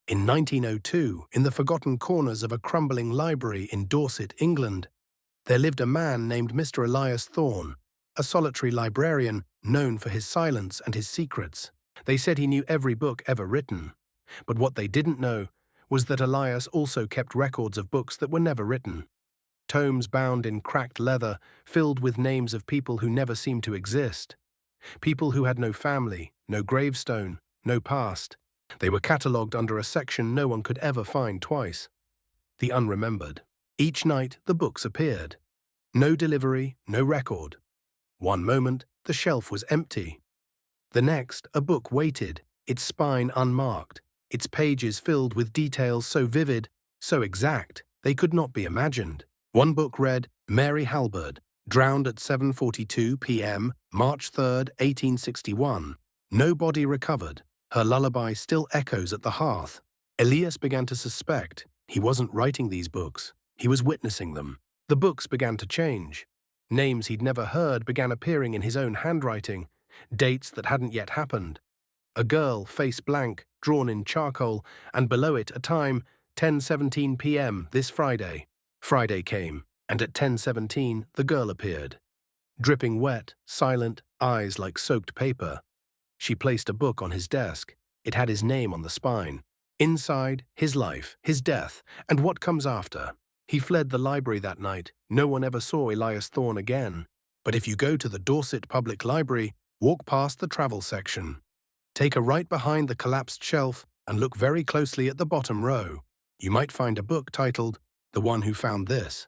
In 1902, in the forgotten corners of a crumbling library in Dorset, England, there lived a man named Mr. Elias Thorne, a solitary librarian known for his silence and his secrets. They said he knew every book ever written, but what they didn't know was that Elias also kept records of books that were never written. Tomes bound in cracked leather, filled with names of people who never seemed to exist. People who had no family, no gravestone, no past. They were catalogued under a section no one could ever find twice: the unremembered. Each night the books appeared. No delivery, no record. One moment, the shelf was empty. The next, a book waited, its spine unmarked, its pages filled with details so vivid, so exact, they could not be imagined. One book read, Mary Halberd, drowned at 7:42 p.m., March 3, 1861. No body recovered. Her lullaby still echoes at the hearth. Elias began to suspect he wasn't writing these books. He was witnessing them. The books began to change. Names he'd never heard began appearing in his own handwriting, dates that hadn't yet happened. A girl, face blank, drawn in charcoal, and below it a time, 10:17 p.m. this Friday. Friday came, and at 10:17 the girl appeared. Dripping wet, silent, eyes like soaked paper. She placed a book on his desk. It had his name on the spine. Inside, his life, his death, and what comes after. He fled the library that night. No one ever saw Elias Thorne again. But if you go to the Dorset Public Library, walk past the travel section. Take a right behind the collapsed shelf and look very closely at the bottom row. You might find a book titled The One Who Found This.